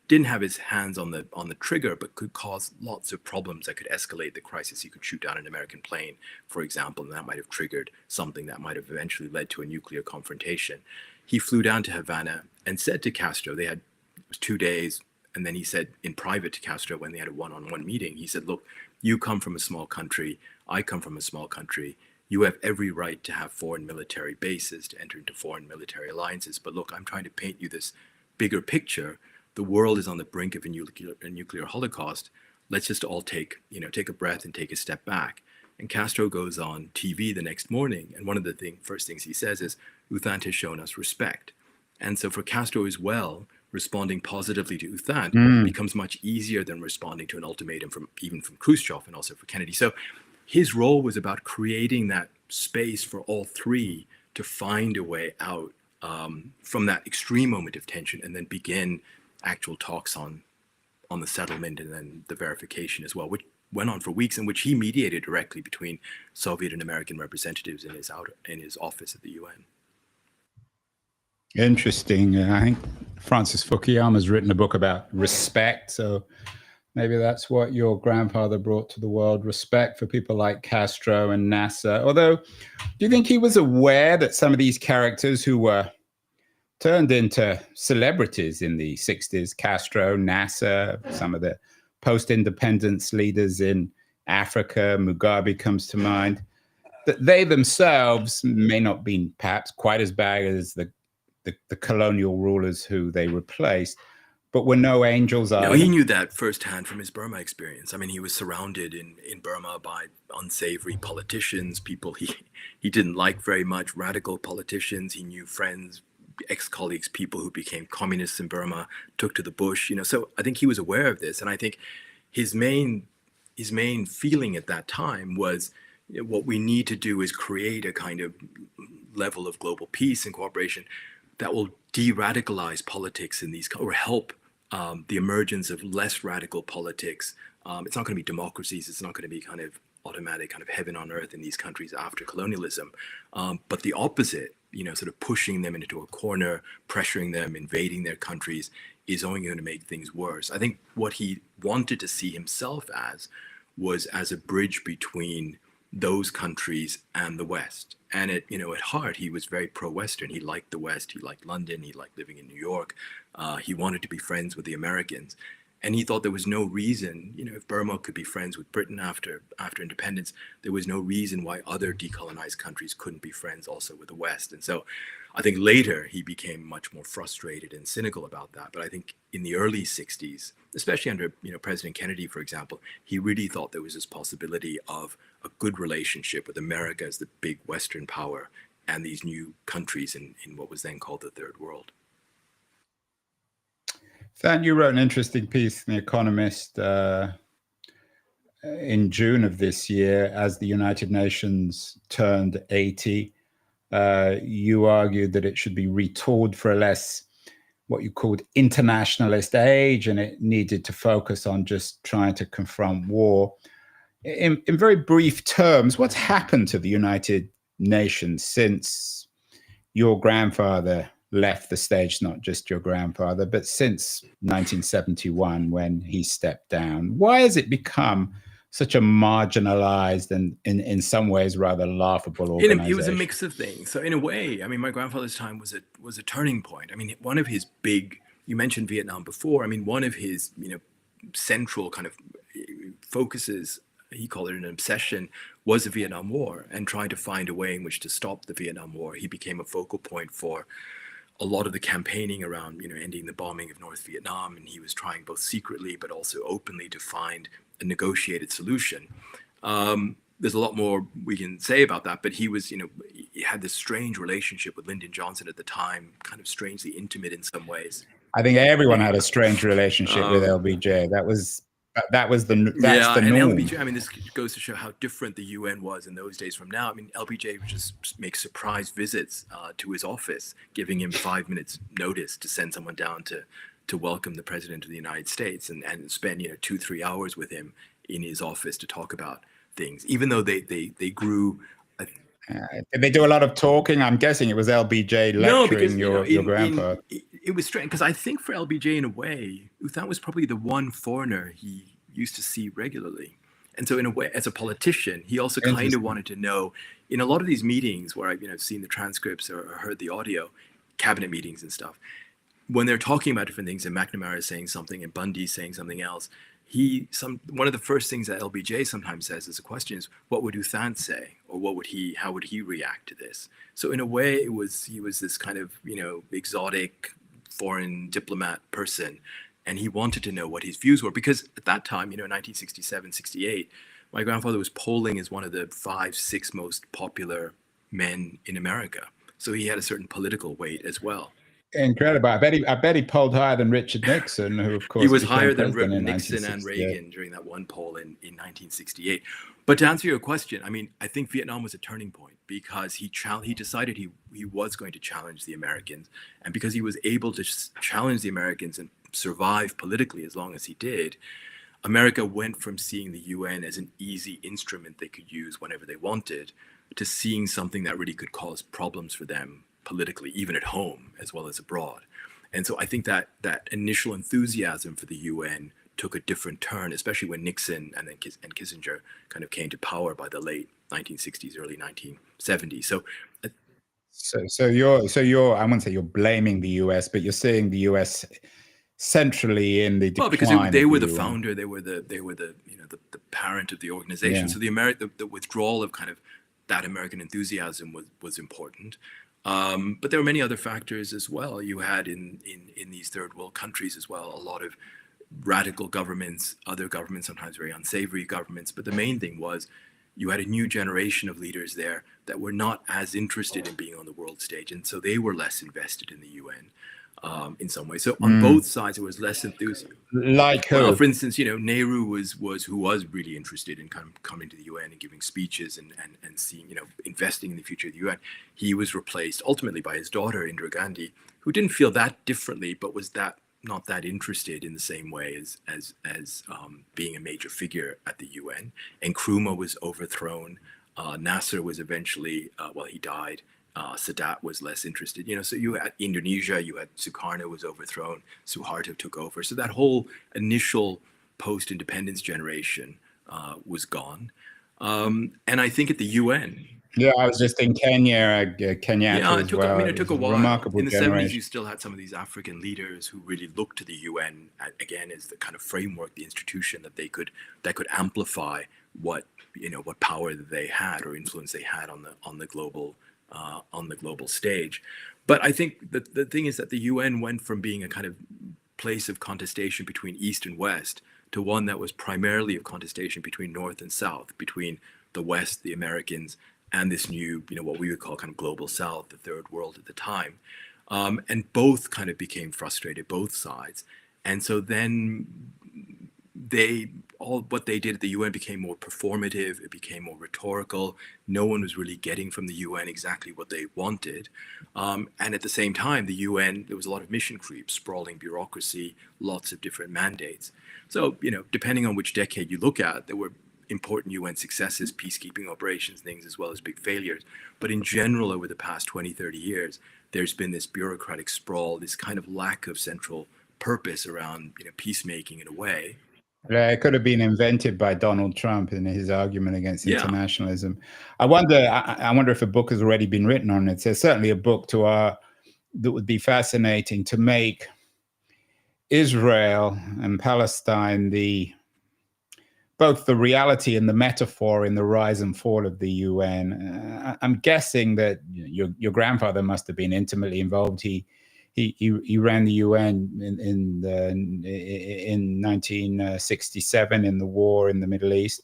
didn't have his hands on the trigger, but could cause lots of problems that could escalate the crisis. He could shoot down an American plane, for example, and that might have triggered something that might have eventually led to a nuclear confrontation. He flew down to Havana and said to Castro, it was 2 days, and then he said in private to Castro when they had a one-on-one meeting, he said, look, you come from a small country, I come from a small country. You have every right to have foreign military bases, to enter into foreign military alliances. But look, I'm trying to paint you this bigger picture. The world is on the brink of a nuclear holocaust. Let's just all take a breath and take a step back. And Castro goes on TV the next morning, and one of the first things he says is, U Thant has shown us respect. And so for Castro as well, responding positively to U Thant becomes much easier than responding to an ultimatum even from Khrushchev and also for Kennedy. So his role was about creating that space for all three to find a way out from that extreme moment of tension, and then begin actual talks on the settlement and then the verification as well, which went on for weeks, in which he mediated directly between Soviet and American representatives in his office at the UN. Interesting. I think Francis Fukuyama's written a book about respect, so maybe that's what your grandfather brought to the world, respect for people like Castro and Nasser. Although, do you think he was aware that some of these characters who were turned into celebrities in the 60s, Castro, Nasser, some of the post-independence leaders in Africa, Mugabe comes to mind, that they themselves may not be perhaps quite as bad as the colonial rulers who they replaced, but were no angels either? No, he knew that firsthand from his Burma experience. I mean, he was surrounded in Burma by unsavory politicians, people he didn't like very much, radical politicians. He knew friends, ex-colleagues, people who became communists in Burma, took to the bush, so I think he was aware of this. And I think his main feeling at that time was, what we need to do is create a kind of level of global peace and cooperation that will de-radicalize politics in these, or help the emergence of less radical politics. It's not going to be democracies. It's not going to be kind of automatic kind of heaven on earth in these countries after colonialism, but the opposite, sort of pushing them into a corner, pressuring them, invading their countries, is only going to make things worse. I think what he wanted to see himself as was as a bridge between those countries and the West. And at heart, he was very pro-Western. He liked the West. He liked London. He liked living in New York. He wanted to be friends with the Americans. And he thought there was no reason, if Burma could be friends with Britain after independence, there was no reason why other decolonized countries couldn't be friends also with the West. And so I think later he became much more frustrated and cynical about that. But I think in the early 60s, especially under President Kennedy, for example, he really thought there was this possibility of a good relationship with America as the big Western power and these new countries in what was then called the Third World. Thant, you wrote an interesting piece in The Economist in June of this year as the United Nations turned 80. You argued that it should be retooled for a less, what you called, internationalist age, and it needed to focus on just trying to confront war. In very brief terms, what's happened to the United Nations since your grandfather left the stage? Not just your grandfather, but since 1971 when he stepped down. Why has it become such a marginalized and in some ways rather laughable organization? It was a mix of things. So in a way, I mean, my grandfather's time was a turning point. I mean, one of his big, you mentioned Vietnam before. I mean, one of his central kind of focuses, he called it an obsession, was the Vietnam War and trying to find a way in which to stop the Vietnam War. He became a focal point for a lot of the campaigning around, ending the bombing of North Vietnam, and he was trying both secretly but also openly to find a negotiated solution. There's a lot more we can say about that, but he was, he had this strange relationship with Lyndon Johnson at the time, kind of strangely intimate in some ways. I think everyone had a strange relationship with LBJ. That's the norm. And LBJ, I mean, this goes to show how different the UN was in those days from now. I mean, LBJ would just make surprise visits to his office, giving him 5 minutes notice to send someone down to welcome the president of the United States, and spend 2-3 hours with him in his office to talk about things, even though they grew. Did they do a lot of talking? I'm guessing it was LBJ lecturing your grandpa. It was strange because I think for LBJ, in a way, U Thant was probably the one foreigner he used to see regularly. And so in a way, as a politician, he also kind of wanted to know, in a lot of these meetings where I've seen the transcripts or heard the audio, cabinet meetings and stuff, when they're talking about different things and McNamara is saying something and Bundy's saying something else, one of the first things that LBJ sometimes says as a question is, what would U Thant say, or how would he react to this? So in a way, he was this kind of exotic foreign diplomat person, and he wanted to know what his views were, because at that time, 1967, 68, my grandfather was polling as one of the 5-6 most popular men in America, so he had a certain political weight as well. Incredible. I bet he polled higher than Richard Nixon, who of course he was higher than Nixon and Reagan during that one poll in 1968. But to answer your question, I mean, I think Vietnam was a turning point because he decided he was going to challenge the Americans, and because he was able to challenge the Americans and survive politically as long as he did, America went from seeing the UN as an easy instrument they could use whenever they wanted to seeing something that really could cause problems for them politically, even at home as well as abroad. And so I think that initial enthusiasm for the UN took a different turn, especially when Nixon and then Kissinger kind of came to power by the late 1960s, early 1970s. So you're I wouldn't say you're blaming the US, but you're seeing the US centrally in the decline. Well, because they were the founder, they were the the parent of the organization. Yeah. So the withdrawal of kind of that American enthusiasm was important. But there were many other factors as well. You had in these third world countries as well, a lot of radical governments, other governments, sometimes very unsavory governments. But the main thing was you had a new generation of leaders there that were not as interested in being on the world stage. And so they were less invested in the UN in some way. So on both sides, there was less enthusiasm. Like who? Well, for instance, Nehru was really interested in kind of coming to the UN and giving speeches and seeing, investing in the future of the UN. He was replaced ultimately by his daughter, Indira Gandhi, who didn't feel that differently, but was not that interested in the same way as being a major figure at the UN. And Nkrumah was overthrown. Nasser was eventually, he died. Sadat was less interested, so you had Indonesia, you had Sukarno was overthrown, Suharto took over. So that whole initial post-independence generation was gone. And I think at the UN. Yeah, I was just in Kenya, Kenyatta as well. It took a while. Remarkable in the generation. 70s, you still had some of these African leaders who really looked to the UN, again, as the kind of framework, the institution that could amplify what power that they had or influence they had on the global stage. But I think the thing is that the UN went from being a kind of place of contestation between East and West to one that was primarily of contestation between North and South, between the West, the Americans, and this new, what we would call kind of global South, the third world at the time. And both kind of became frustrated, both sides. And so then what they did at the UN became more performative, it became more rhetorical. No one was really getting from the UN exactly what they wanted. And at the same time, the UN, there was a lot of mission creep, sprawling bureaucracy, lots of different mandates. So, depending on which decade you look at, there were important UN successes, peacekeeping operations, things, as well as big failures. But in general, over the past 20, 30 years, there's been this bureaucratic sprawl, this kind of lack of central purpose around peacemaking in a way. Yeah, it could have been invented by Donald Trump in his argument against internationalism. I wonder if a book has already been written on it. There's certainly a book that would be fascinating to make Israel and Palestine both the reality and the metaphor in the rise and fall of the UN. I'm guessing that your grandfather must have been intimately involved. He he ran the UN in 1967 in the war in the Middle East.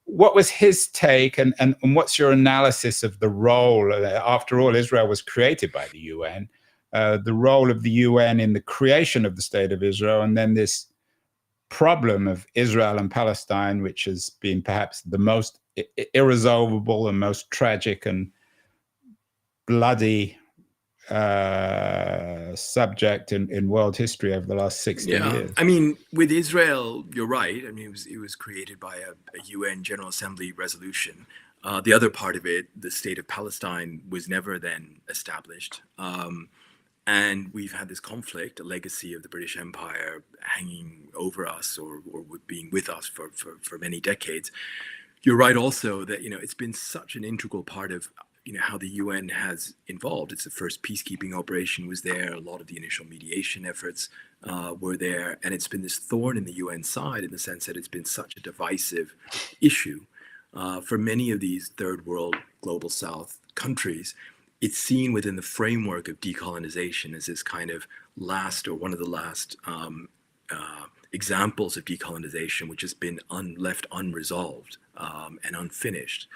What was his take, and what's your analysis of the role? After all, Israel was created by the UN. The role of the UN in the creation of the State of Israel, and then this problem of Israel and Palestine, which has been perhaps the most irresolvable and most tragic and bloody subject in world history over the last 60 years. I mean, with Israel, you're right. I mean, it was created by a UN General Assembly resolution. The other part of it, the state of Palestine, was never then established. And we've had this conflict, a legacy of the British Empire hanging over us or being with us for many decades. You're right also that, it's been such an integral part of how the UN has involved. It's the first peacekeeping operation was there. A lot of the initial mediation efforts were there. And it's been this thorn in the UN side in the sense that it's been such a divisive issue. For many of these third world, global south countries, it's seen within the framework of decolonization as this kind of last or one of the last examples of decolonization, which has been left unresolved and unfinished.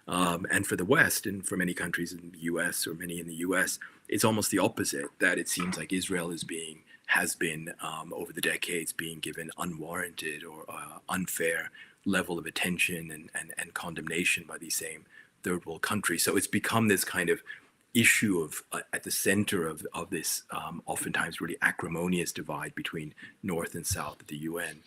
And for the West, and for many countries in the US or many in the US, it's almost the opposite, that it seems like Israel has been over the decades being given unwarranted or unfair level of attention and condemnation by these same third world countries. So it's become this kind of issue of at the center of this oftentimes really acrimonious divide between North and South of the UN.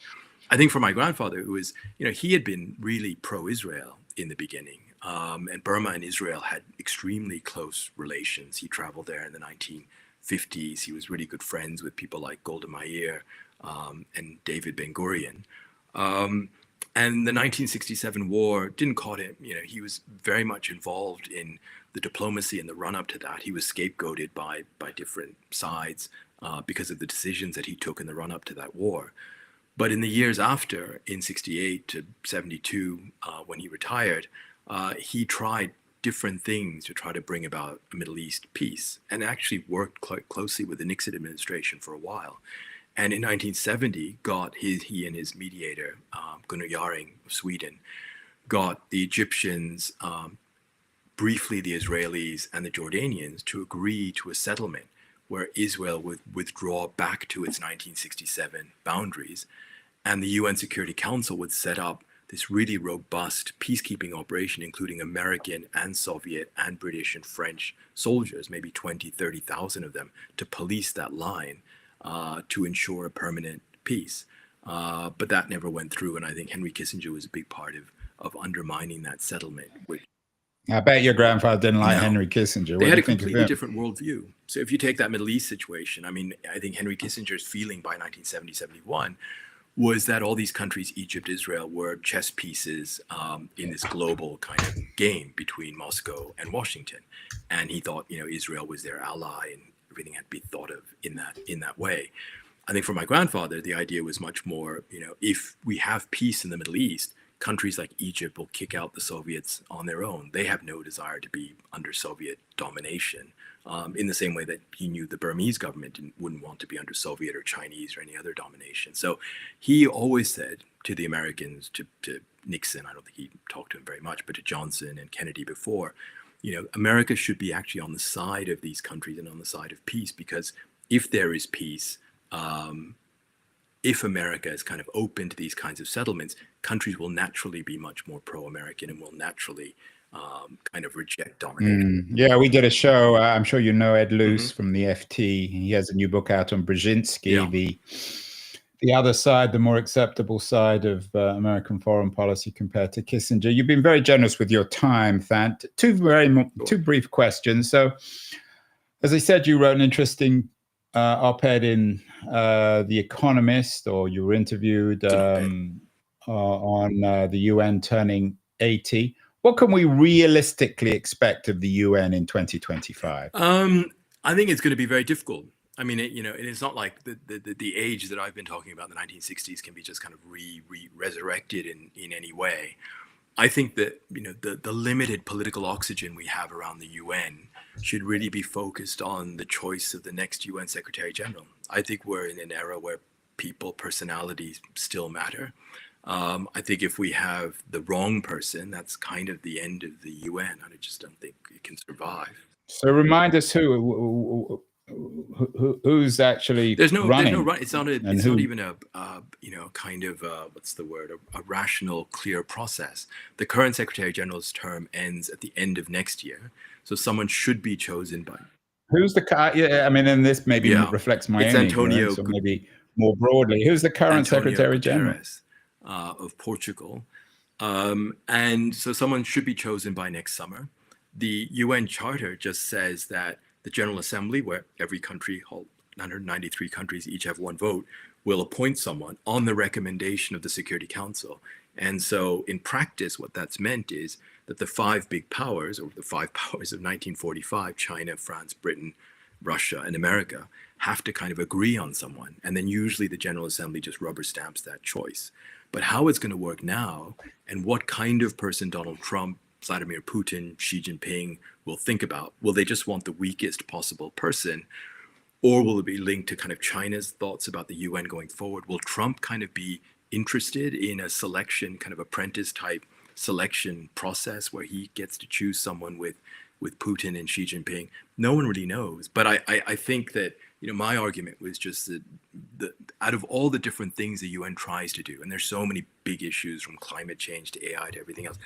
I think for my grandfather, who was, he had been really pro-Israel in the beginning. And Burma and Israel had extremely close relations. He traveled there in the 1950s. He was really good friends with people like Golda Meir and David Ben-Gurion. And the 1967 war didn't caught him. He was very much involved in the diplomacy and the run-up to that. He was scapegoated by different sides because of the decisions that he took in the run-up to that war. But in the years after, in 68 to 72, when he retired, he tried different things to try to bring about a Middle East peace, and actually worked quite closely with the Nixon administration for a while. And in 1970, he and his mediator, Gunnar Jarring of Sweden, got the Egyptians, briefly the Israelis and the Jordanians, to agree to a settlement where Israel would withdraw back to its 1967 boundaries, and the UN Security Council would set up this really robust peacekeeping operation, including American and Soviet and British and French soldiers, maybe 20, 30,000 of them, to police that line to ensure a permanent peace. But that never went through, and I think Henry Kissinger was a big part of undermining that settlement. I bet your grandfather didn't like Henry Kissinger. They had a completely different worldview. So if you take that Middle East situation, I mean, I think Henry Kissinger's feeling by 1970-71 was that all these countries, Egypt, Israel, were chess pieces in this global kind of game between Moscow and Washington. And he thought, Israel was their ally and everything had to be thought of in that way. I think for my grandfather, the idea was much more, if we have peace in the Middle East, countries like Egypt will kick out the Soviets on their own. They have no desire to be under Soviet domination, in the same way that he knew the Burmese government wouldn't want to be under Soviet or Chinese or any other domination. So he always said to the Americans, to Nixon, I don't think he talked to him very much, but to Johnson and Kennedy before, America should be actually on the side of these countries and on the side of peace, because if there is peace, if America is kind of open to these kinds of settlements, countries will naturally be much more pro-American and will naturally kind of reject domination. Yeah, we did a show. I'm sure you know Ed Luce from the FT. He has a new book out on Brzezinski, the other side, the more acceptable side of American foreign policy compared to Kissinger. You've been very generous with your time, Thant. Two brief questions. So, as I said, you wrote an interesting op-ed in The Economist, or you were interviewed on the UN turning 80. What can we realistically expect of the UN in 2025? I think it's going to be very difficult. I mean, it's not like the age that I've been talking about, the 1960s, can be just kind of resurrected in any way. I think that the limited political oxygen we have around the UN should really be focused on the choice of the next UN Secretary General. I think we're in an era where people, personalities still matter. I think if we have the wrong person, that's kind of the end of the UN. I just don't think it can survive. So remind us who's actually there's no running. right. It's not even a kind of what's the word, a rational, clear process. The current Secretary General's term ends at the end of next year, so someone should be chosen by. Who's the yeah? I mean, and this maybe reflects my own ignorance, or maybe more broadly, who's the current Secretary General of Portugal? And so someone should be chosen by next summer. The UN Charter just says that the General Assembly, where every country, 193 countries each have one vote, will appoint someone on the recommendation of the Security Council. And so in practice, what that's meant is that the five big powers, or the five powers of 1945, China, France, Britain, Russia, and America, have to kind of agree on someone. And then usually the General Assembly just rubber stamps that choice. But how it's going to work now, and what kind of person Donald Trump, Vladimir Putin, Xi Jinping will think about, will they just want the weakest possible person? Or will it be linked to kind of China's thoughts about the UN going forward? Will Trump kind of be interested in a selection, kind of apprentice type selection process where he gets to choose someone with Putin and Xi Jinping? No one really knows. But I think that, my argument was just that out of all the different things the UN tries to do, and there's so many big issues from climate change to AI to everything else,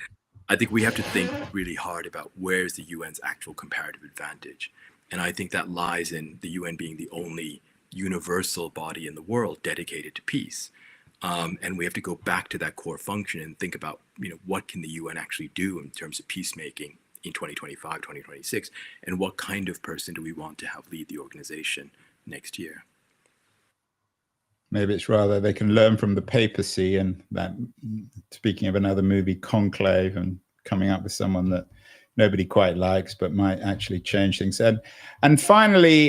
I think we have to think really hard about where's the UN's actual comparative advantage. And I think that lies in the UN being the only universal body in the world dedicated to peace. And we have to go back to that core function and think about, what can the UN actually do in terms of peacemaking in 2025, 2026, and what kind of person do we want to have lead the organization next year? Maybe it's rather they can learn from the papacy, and that, speaking of another movie, Conclave, and coming up with someone that nobody quite likes but might actually change things. And finally,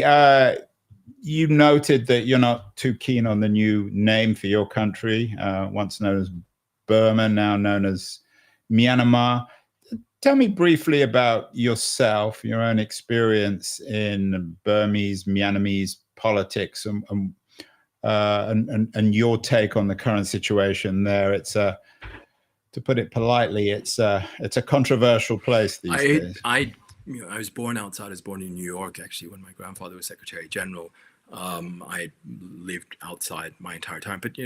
you noted that you're not too keen on the new name for your country, once known as Burma, now known as Myanmar. Tell me briefly about yourself, your own experience in Burmese, Myanmarese politics, and your take on the current situation there. It's to put it politely, it's a controversial place these days. I was born outside. I was born in New York, actually, when my grandfather was Secretary General. I lived outside my entire time, but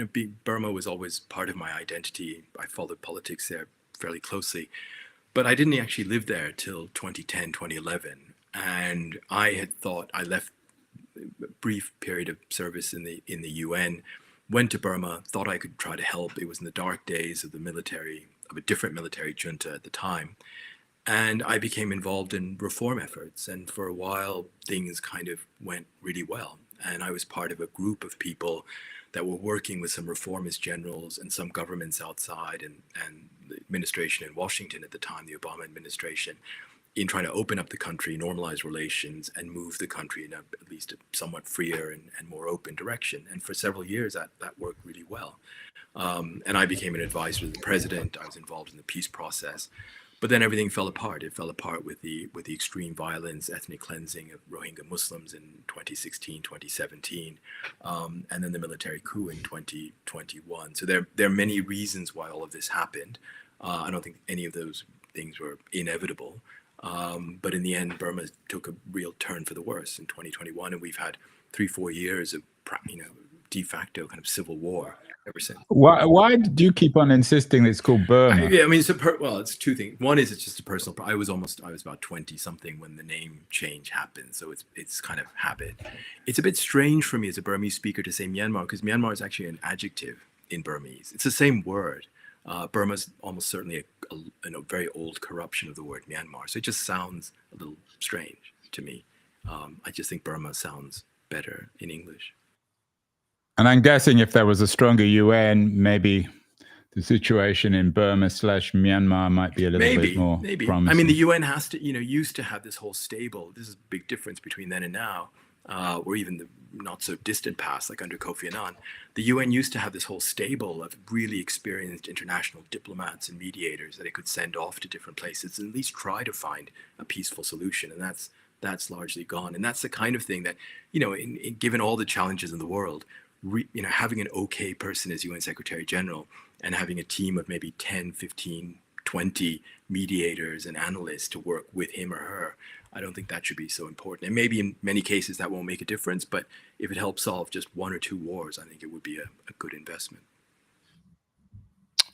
Burma was always part of my identity. I followed politics there fairly closely, but I didn't actually live there till 2010, 2011, and I had thought I left a brief period of service in the UN, went to Burma, thought I could try to help. It was in the dark days of a different military junta at the time. And I became involved in reform efforts. And for a while, things kind of went really well. And I was part of a group of people that were working with some reformist generals and some governments outside, and the administration in Washington at the time, the Obama administration, in trying to open up the country, normalize relations, and move the country in at least a somewhat freer and more open direction. And for several years, that worked really well. And I became an advisor to the president. I was involved in the peace process. But then everything fell apart. It fell apart with the extreme violence, ethnic cleansing of Rohingya Muslims in 2016, 2017, and then the military coup in 2021. So there are many reasons why all of this happened. I don't think any of those things were inevitable. But in the end, Burma took a real turn for the worse in 2021, and we've had 3-4 years of de facto kind of civil war ever since. Why do you keep on insisting it's called Burma? I mean, it's two things. One is it's just a personal. I was about 20 something when the name change happened, so it's kind of habit. It's a bit strange for me as a Burmese speaker to say Myanmar, because Myanmar is actually an adjective in Burmese. It's the same word. Burma's almost certainly a very old corruption of the word Myanmar, so it just sounds a little strange to me. I just think Burma sounds better in English. And I'm guessing if there was a stronger UN, maybe the situation in Burma/Myanmar might be a little bit more promising. I mean, the UN has to, used to have this whole stable. This is a big difference between then and now, or even the not so distant past, like under Kofi Annan. The UN used to have this whole stable of really experienced international diplomats and mediators that it could send off to different places and at least try to find a peaceful solution. And that's that's largely gone. And that's the kind of thing that, given all the challenges in the world, having an okay person as UN Secretary General and having a team of maybe 10, 15, 20 mediators and analysts to work with him or her, I don't think that should be so important. And maybe in many cases that won't make a difference, but if it helps solve just one or two wars, I think it would be a good investment.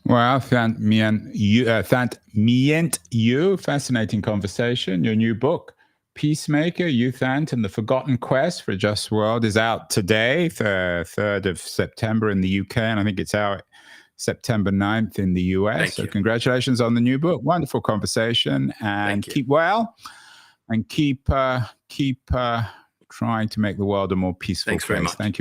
Well, Thant Myaint-U, fascinating conversation. Your new book, Peacemaker, You, Thant, and the Forgotten Quest for a Just World, is out today, the 3rd of September in the UK, and I think it's out September 9th in the US. So congratulations on the new book. Wonderful conversation, and keep well, and keep trying to make the world a more peaceful place. Thank you.